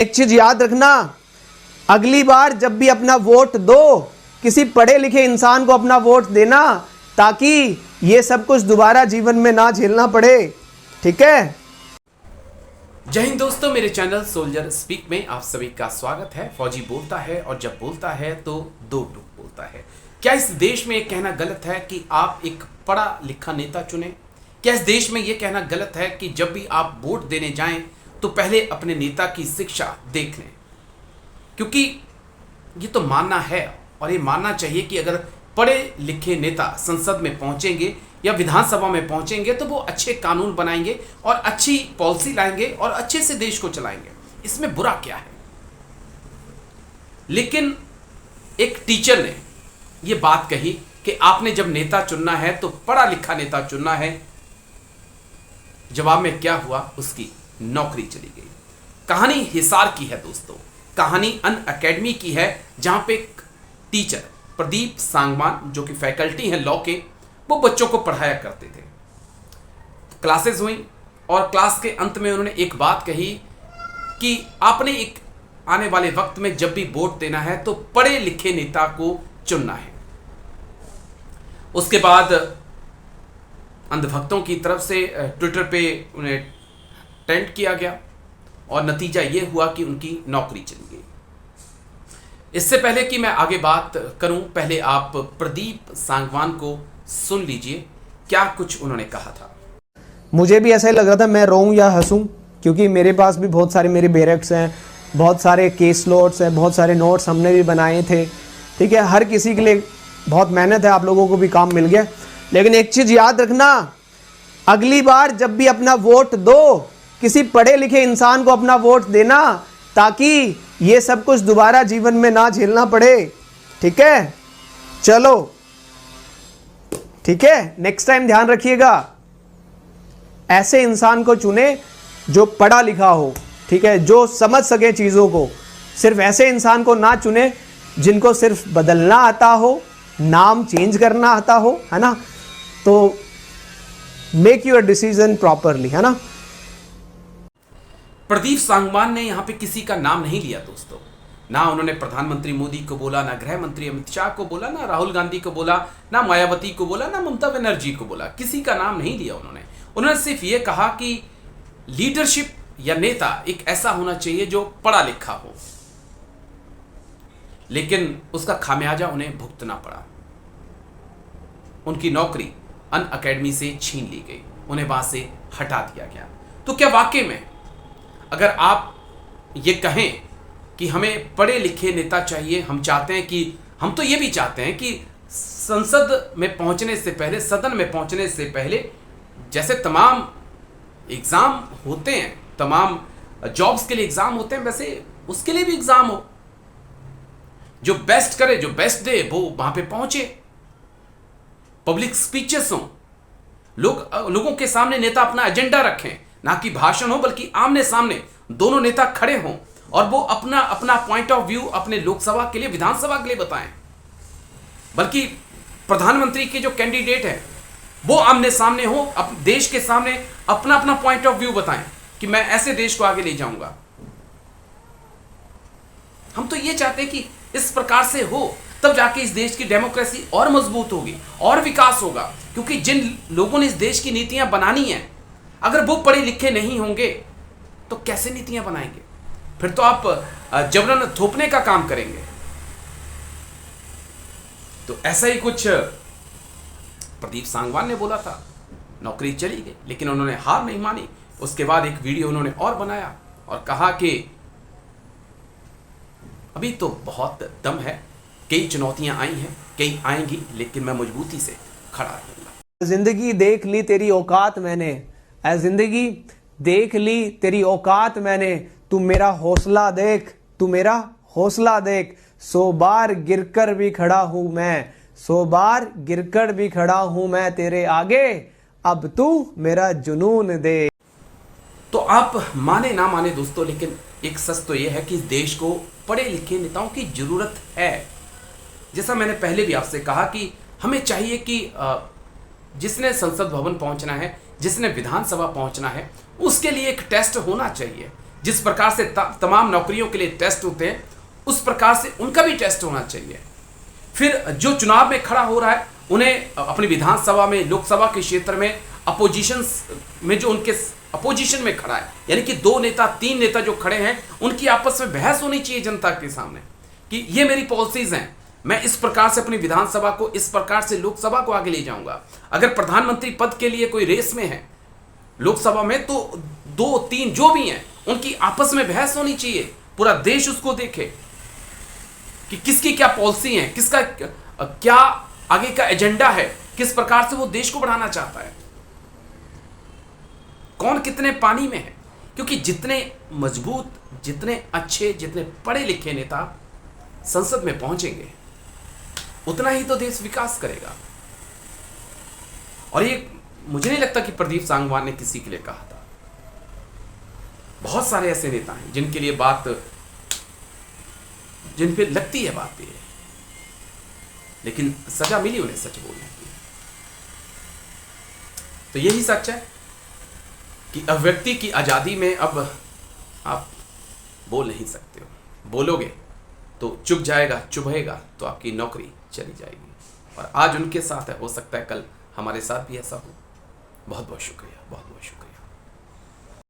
एक चीज याद रखना, अगली बार जब भी अपना वोट दो, किसी पढ़े लिखे इंसान को अपना वोट देना, ताकि ये सब कुछ दोबारा जीवन में ना झेलना पड़े। ठीक है। जय हिंद दोस्तों, मेरे चैनल सोल्जर स्पीक में आप सभी का स्वागत है। फौजी बोलता है और जब बोलता है तो दो टूक बोलता है। क्या इस देश में ये कहना गलत है कि आप एक पढ़ा लिखा नेता चुनें? क्या इस देश में ये कहना गलत है कि जब भी आप वोट देने जाएं तो पहले अपने नेता की शिक्षा देख लें? क्योंकि ये तो मानना है और ये मानना चाहिए कि अगर पढ़े लिखे नेता संसद में पहुंचेंगे या विधानसभा में पहुंचेंगे तो वो अच्छे कानून बनाएंगे और अच्छी पॉलिसी लाएंगे और अच्छे से देश को चलाएंगे। इसमें बुरा क्या है? लेकिन एक टीचर ने ये बात कही कि आपने जब नेता चुनना है तो पढ़ा लिखा नेता चुनना है। जवाब में क्या हुआ? उसकी नौकरी चली गई। कहानी हिसार की है दोस्तों, कहानी अनअकैडमी की है, जहां पे टीचर प्रदीप सांगवान जो कि फैकल्टी हैं लॉ के, वो बच्चों को पढ़ाया करते थे। क्लासेस हुई और क्लास के अंत में उन्होंने एक बात कही कि आपने एक आने वाले वक्त में जब भी वोट देना है तो पढ़े लिखे नेता को चुनना है। उसके बाद अंधभक्तों की तरफ से ट्विटर पे उन्हें ट्रेंड किया गया और नतीजा ये हुआ कि उनकी नौकरी चली गई। इससे पहले कि मैं आगे बात करूं, पहले आप प्रदीप सांगवान को सुन लीजिए क्या कुछ उन्होंने कहा था। मुझे भी ऐसा ही लग रहा था मैं रोऊं या हंसूं, क्योंकि मेरे पास भी बहुत सारे मेरे बैरक्स हैं, बहुत सारे केस नोट्स हैं, बहुत सारे नोट्स हमने भी बनाए थे। ठीक है, हर किसी के लिए बहुत मेहनत है, आप लोगों को भी काम मिल गया। लेकिन एक चीज़ याद रखना, अगली बार जब भी अपना वोट दो, किसी पढ़े लिखे इंसान को अपना वोट देना, ताकि ये सब कुछ दोबारा जीवन में ना झेलना पड़े। ठीक है, चलो ठीक है, नेक्स्ट टाइम ध्यान रखिएगा, ऐसे इंसान को चुने जो पढ़ा लिखा हो। ठीक है, जो समझ सके चीज़ों को। सिर्फ ऐसे इंसान को ना चुने जिनको सिर्फ बदलना आता हो, नाम चेंज करना आता हो, है ना। तो मेक योर डिसीजन प्रॉपरली, है ना। प्रदीप सांगवान ने यहां पे किसी का नाम नहीं लिया दोस्तों। ना उन्होंने प्रधानमंत्री मोदी को बोला, ना गृह मंत्री अमित शाह को बोला, ना राहुल गांधी को बोला, ना मायावती को बोला, ना ममता बनर्जी को बोला। किसी का नाम नहीं लिया उन्होंने सिर्फ ये कहा कि लीडरशिप या नेता एक ऐसा होना चाहिए जो पढ़ा लिखा हो। लेकिन उसका खामियाजा उन्हें भुगतना पड़ा। उनकी नौकरी अनअकैडमी से छीन ली गई, उन्हें वहां से हटा दिया गया। तो क्या वाकई में अगर आप ये कहें कि हमें पढ़े लिखे नेता चाहिए, हम चाहते हैं कि हम तो ये भी चाहते हैं कि संसद में पहुंचने से पहले, सदन में पहुंचने से पहले, जैसे तमाम एग्जाम होते हैं, तमाम जॉब्स के लिए एग्जाम होते हैं, वैसे उसके लिए भी एग्जाम हो। जो बेस्ट करे, जो बेस्ट दे, वो वहां पे पहुंचे। पब्लिक स्पीचेस हो, लोगों के सामने नेता अपना एजेंडा रखें, ना कि भाषण हो, बल्कि आमने सामने दोनों नेता खड़े हों और वो अपना अपना पॉइंट ऑफ व्यू अपने लोकसभा के लिए, विधानसभा के लिए बताएं। बल्कि प्रधानमंत्री के जो कैंडिडेट हैं वो आमने सामने हो, देश के सामने अपना अपना पॉइंट ऑफ व्यू बताएं कि मैं ऐसे देश को आगे ले जाऊंगा। हम तो ये चाहते हैं कि इस प्रकार से हो, तब जाके इस देश की डेमोक्रेसी और मजबूत होगी और विकास होगा। क्योंकि जिन लोगों ने इस देश की नीतियां बनानी है, अगर वो पढ़े लिखे नहीं होंगे तो कैसे नीतियां बनाएंगे? फिर तो आप जबरन थोपने का काम करेंगे। तो ऐसा ही कुछ प्रदीप सांगवान ने बोला था। नौकरी चली गई, लेकिन उन्होंने हार नहीं मानी। उसके बाद एक वीडियो उन्होंने और बनाया और कहा कि अभी तो बहुत दम है, कई चुनौतियां आई हैं, कई आएंगी, लेकिन मैं मजबूती से खड़ा रहूंगा। जिंदगी देख ली तेरी औकात मैंने, ऐ जिंदगी देख ली तेरी औकात मैंने, तू मेरा हौसला देख, तू मेरा हौसला देख। 100 बार गिरकर भी खड़ा हूं मैं, 100 बार गिरकर भी खड़ा हूं मैं तेरे आगे, अब तू मेरा जुनून दे। तो आप माने ना माने दोस्तों, लेकिन एक सच तो यह है कि इस देश को पढ़े लिखे नेताओं की जरूरत है। जैसा मैंने पहले भी आपसे कहा कि हमें चाहिए कि जिसने संसद भवन पहुंचना है, जिसने विधानसभा पहुंचना है, उसके लिए एक टेस्ट होना चाहिए जिस प्रकार से तमाम नौकरियों के लिए टेस्ट होते हैं, उस प्रकार से उनका भी टेस्ट होना चाहिए। फिर जो चुनाव में खड़ा हो रहा है, उन्हें अपनी विधानसभा में, लोकसभा के क्षेत्र में, अपोजिशन में जो उनके अपोजिशन में खड़ा है, यानी कि 2 नेता 3 नेता जो खड़े हैं, उनकी आपस में बहस होनी चाहिए जनता के सामने कि ये मेरी पॉलिसीज हैं, मैं इस प्रकार से अपनी विधानसभा को, इस प्रकार से लोकसभा को आगे ले जाऊंगा। अगर प्रधानमंत्री पद के लिए कोई रेस में है लोकसभा में, तो 2-3 जो भी हैं, उनकी आपस में बहस होनी चाहिए, पूरा देश उसको देखे कि किसकी क्या पॉलिसी है, किसका क्या आगे का एजेंडा है, किस प्रकार से वो देश को बढ़ाना चाहता है, कौन कितने पानी में है। क्योंकि जितने मजबूत, जितने अच्छे, जितने पढ़े लिखे नेता संसद में पहुंचेंगे, उतना ही तो देश विकास करेगा। और ये मुझे नहीं लगता कि प्रदीप सांगवान ने किसी के लिए कहा था। बहुत सारे ऐसे नेता हैं जिनके लिए बात, जिन पे लगती है बात ये, लेकिन सजा मिली उन्हें सच बोलने की। तो यही सच है कि अभिव्यक्ति की आजादी में अब आप बोल नहीं सकते हो। बोलोगे तो चुप जाएगा, चुभेगा तो आपकी नौकरी चली जाएगी। और आज उनके साथ है, हो सकता है कल हमारे साथ भी ऐसा हो। बहुत बहुत शुक्रिया, बहुत बहुत शुक्रिया।